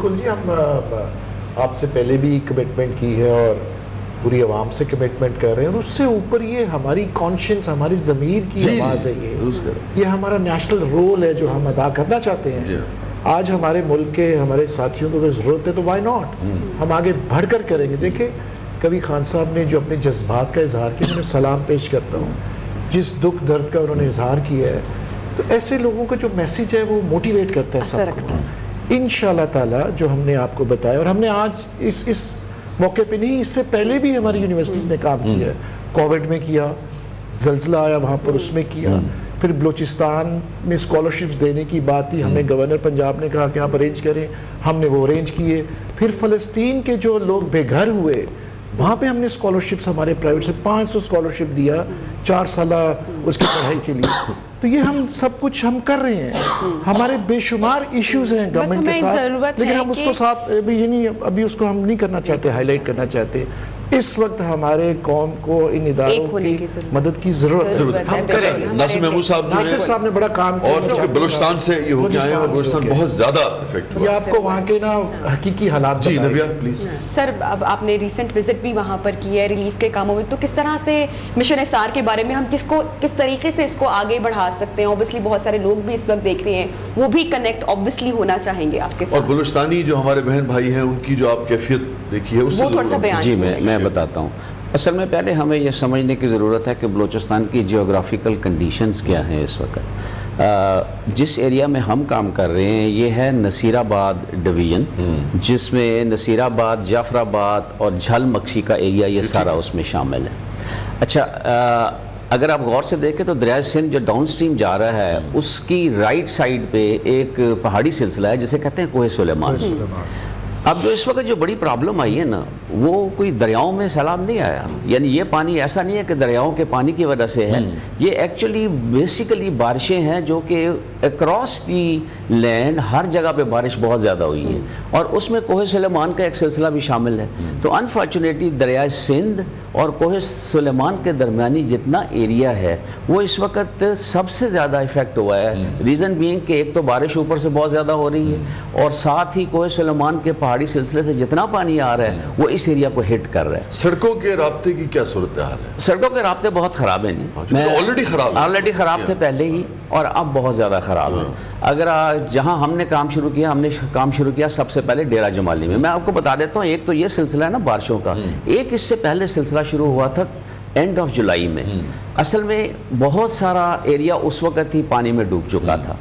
بالکل جی, ہم آپ سے پہلے بھی کمٹمنٹ کی ہے اور پوری عوام سے کمٹمنٹ کر رہے ہیں, اور اس سے اوپر یہ ہماری کانشنس, ہماری ضمیر کی آواز ہے, یہ ہمارا نیشنل رول ہے جو ہم ادا کرنا چاہتے ہیں. آج ہمارے ملک کے ہمارے ساتھیوں کو اگر ضرورت ہے تو وائی ناٹ, ہم آگے بڑھ کر کریں گے. دیکھیں کبھی خان صاحب نے جو اپنے جذبات کا اظہار کیا, میں سلام پیش کرتا ہوں, جس دکھ درد کا انہوں نے اظہار کیا ہے, تو ایسے لوگوں کا جو میسیج ہے وہ موٹیویٹ کرتا ہے سب کو. انشاءاللہ تعالی جو ہم نے آپ کو بتایا, اور ہم نے آج اس موقع پہ نہیں, اس سے پہلے بھی ہماری یونیورسٹیز نے کام کیا ہے. کووڈ میں کیا, زلزلہ آیا وہاں پر اس میں کیا, پھر بلوچستان میں اسکالرشپس دینے کی بات تھی, ہمیں گورنر پنجاب نے کہا کہ آپ ارینج کریں, ہم نے وہ ارینج کیے. پھر فلسطین کے جو لوگ بے گھر ہوئے وہاں پہ ہم نے اسکالرشپس ہمارے پرائیویٹ سے 500 اسکالرشپ دیا 4 سالہ اس کی پڑھائی کے لیے. تو یہ ہم سب کچھ ہم کر رہے ہیں. ہمارے بے شمار ایشوز ہیں گورنمنٹ کے ساتھ, لیکن ہم اس کو ساتھ ابھی اس کو ہم نہیں کرنا چاہتے, ہائی لائٹ کرنا چاہتے. اس وقت ہمارے قوم کو ان اداروں کی مدد کی ضرورت ہے. ہم کریں گے. ناصر محمود صاحب نے بڑا کام کیا, اور چونکہ بلوچستان سے یہ ہو کے آئے ہیں اور بلوچستان بہت زیادہ افیکٹ ہوا. یہ آپ کو وہاں کے نا حقیقی حالات. جی نبیہ پلیز. سر اب آپ نے ریسنٹ وزٹ بھی وہاں پر کی ہے ریلیف کے کاموں میں, تو کس طرح سے مشن اسار کے بارے میں ہم کس طریقے سے اس کو آگے بڑھا سکتے ہیں؟ اوبیسلی بہت سارے لوگ بھی اس وقت دیکھ رہے ہیں, وہ بھی کنیکٹ اوبیسلی ہونا چاہیں گے آپ کے ساتھ. اور بلوچستانی جو ہمارے بہن بھائی ہیں ان کی جو آپ کیفیت دیکھی ہے اس سے وہ تھوڑا سا بیان. جی میں بتاتا ہوں. اصل میں پہلے ہمیں یہ سمجھنے کی ضرورت ہے کہ بلوچستان کی جیوگرافیکل کنڈیشنز کیا ہیں اس وقت. جس ایریا میں ہم کام کر رہے ہیں یہ ہے نصیر آباد ڈویژن, جس میں نصیر آباد, جعفر آباد اور جھل مکسی کا ایریا یہ سارا اس میں شامل ہے. اچھا, اگر آپ غور سے دیکھیں تو دریائے سندھ جو ڈاؤن سٹریم جا رہا ہے اس کی رائٹ سائڈ پہ ایک پہاڑی سلسلہ ہے جسے کہتے ہیں کوہ سلیمان. اب جو اس وقت جو بڑی پرابلم آئی ہے نا, وہ کوئی دریاؤں میں سیلاب نہیں آیا. یعنی یہ پانی ایسا نہیں ہے کہ دریاؤں کے پانی کی وجہ سے ہے, یہ ایکچولی بیسیکلی بارشیں ہیں جو کہ اکراس دی لینڈ ہر جگہ پہ بارش بہت زیادہ ہوئی ہے, اور اس میں کوہ سلیمان کا ایک سلسلہ بھی شامل ہے. تو انفارچونیٹلی دریائے سندھ اور کوہ سلیمان کے درمیانی جتنا ایریا ہے وہ اس وقت سب سے زیادہ افیکٹ ہوا ہے. ریزن بینگ کہ ایک تو بارش اوپر سے بہت زیادہ ہو رہی ہے, اور ساتھ ہی کوہ سلیمان کے پہاڑی سلسلے سے جتنا پانی آ رہا ہے وہ اس ایریا کو ہٹ کر رہا ہے. سڑکوں کے رابطے کی کیا صورتحال ہے؟ سڑکوں کے رابطے بہت خراب ہیں. آلریڈی خراب تھے پہلے ہی, اور اب بہت زیادہ خراب ہیں. اگر جہاں ہم نے کام شروع کیا سب سے پہلے ڈیرہ جمالی میں. میں آپ کو بتا دیتا ہوں, ایک تو یہ سلسلہ ہے نا بارشوں کا, ایک اس سے پہلے سلسلہ شروع ہوا تھا اینڈ آف جولائی میں. اصل میں بہت سارا ایریا اس وقت ہی پانی میں ڈوب چکا تھا,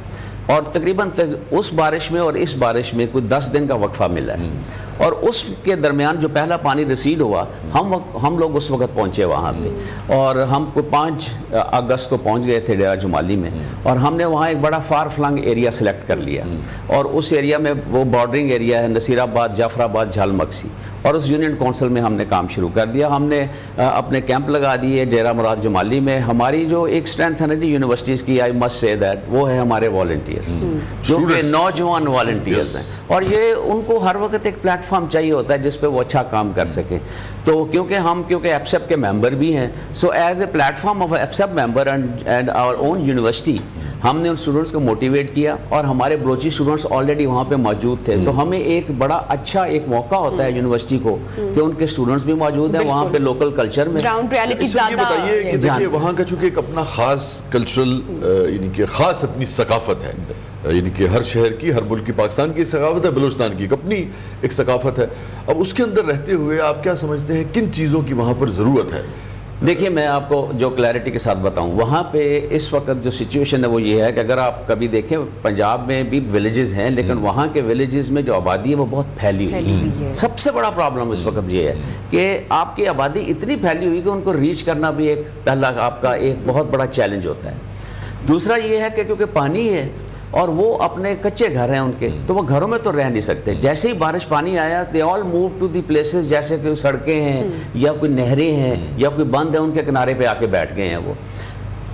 اور تقریباً اس بارش میں اور اس بارش میں کوئی 10 دن کا وقفہ ملا ہے. اور اس کے درمیان جو پہلا پانی ریسیڈ ہوا, ہم لوگ اس وقت پہنچے وہاں پہ, اور ہم کو 5 اگست کو پہنچ گئے تھے ڈیرہ جمالی میں, اور ہم نے وہاں ایک بڑا فار فلنگ ایریا سلیکٹ کر لیا, اور اس ایریا میں وہ بارڈرنگ ایریا ہے نصیر آباد, جعفر آباد, جھل مکسی, اور اس یونین کونسل میں ہم نے کام شروع کر دیا. ہم نے اپنے کیمپ لگا دیے ڈیرہ مراد جمالی میں. ہماری جو ایک اسٹرینتھ ہے نا یونیورسٹیز کی, آئی مسٹ سے دیٹ, وہ ہے ہمارے والنٹیئرز, جو کہ نوجوان والنٹیئرز ہیں, اور یہ ان کو ہر وقت ایک پلیٹ فارم چاہیے ہوتا ہے جس پہ وہ اچھا کام کر سکیں. تو کیونکہ ایپسیپ کے ممبر بھی ہیں, سو ایز اے پلیٹ فارم آف ایپسیپ member and our own university, ہم نے ان اسٹوڈنٹس کو موٹیویٹ کیا, اور ہمارے بلوچی اسٹوڈنٹس آلریڈی وہاں پہ موجود تھے. تو ہمیں ایک بڑا اچھا ایک موقع ہوتا ہے یونیورسٹی کو کہ ان کے اسٹوڈنٹس بھی موجود ہیں وہاں پہ لوکل کلچر میں. بتائیے کہ دیکھیے وہاں کا چونکہ ایک اپنا خاص کلچرل یعنی کہ خاص اپنی ثقافت ہے, یعنی کہ ہر شہر کی, ہر ملک کی, پاکستان کی ثقافت ہے, بلوچستان کی اپنی ایک ثقافت ہے. اب اس کے اندر رہتے ہوئے آپ کیا سمجھتے ہیں کن چیزوں کی وہاں پر ضرورت ہے؟ دیکھیے میں آپ کو جو کلیئرٹی کے ساتھ بتاؤں, وہاں پہ اس وقت جو سچویشن ہے وہ یہ ہے کہ اگر آپ کبھی دیکھیں پنجاب میں بھی ولیجز ہیں, لیکن وہاں کے ولیجز میں جو آبادی ہے وہ بہت پھیلی ہوئی ہے. سب سے بڑا پرابلم اس وقت یہ ہے کہ آپ کی آبادی اتنی پھیلی ہوئی کہ ان کو ریچ کرنا بھی ایک پہلا آپ کا ایک بہت بڑا چیلنج ہوتا ہے. دوسرا یہ ہے کہ کیونکہ پانی ہے اور وہ اپنے کچے گھر ہیں ان کے, تو وہ گھروں میں تو رہ نہیں سکتے. جیسے ہی بارش پانی آیا دے آل موو ٹو دی پلیسز, جیسے کہ سڑکیں ہیں یا کوئی نہریں ہیں یا کوئی بند ہے, ان کے کنارے پہ آ کے بیٹھ گئے ہیں وہ.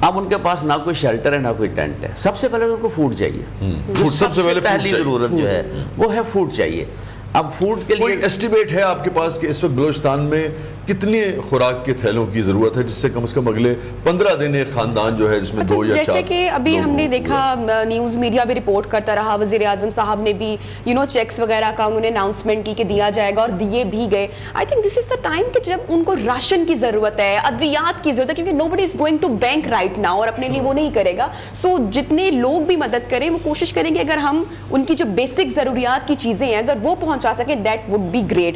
اب ان کے پاس نہ کوئی شیلٹر ہے نہ کوئی ٹینٹ ہے. سب سے پہلے ان کو فوڈ چاہیے, سب سے پہلی ضرورت جو ہے وہ ہے فوڈ چاہیے. اب فوڈ کے لیے ایسٹیمیٹ ہے آپ کے پاس کہ اس وقت بلوچستان میں کتنے خوراک کے تھیلوں کی ضرورت ہے جس سے کم از کم اگلے 15 دن ایک خاندان جو ہے جس میں 2 یا 4 جیسے کہ ابھی ہم نے دیکھا نیوز میڈیا بھی رپورٹ کرتا رہا, وزیر اعظم صاحب نے بھی چیکس وغیرہ کا انہوں نے اناؤنسمنٹ کی کہ دیا جائے گا اور دیے بھی گئے. I think this is the time کہ جب ان کو راشن کی ضرورت ہے, ادویات کی ضرورت ہے, کیونکہ nobody is going to bank right now اور اپنے لیے وہ نہیں کرے گا. سو جتنے لوگ بھی مدد کریں وہ کوشش کریں گے اگر ہم ان کی جو بیسک ضروریات کی چیزیں ہیں اگر وہ پہنچا سکیں دیٹ وڈ بی گریٹ.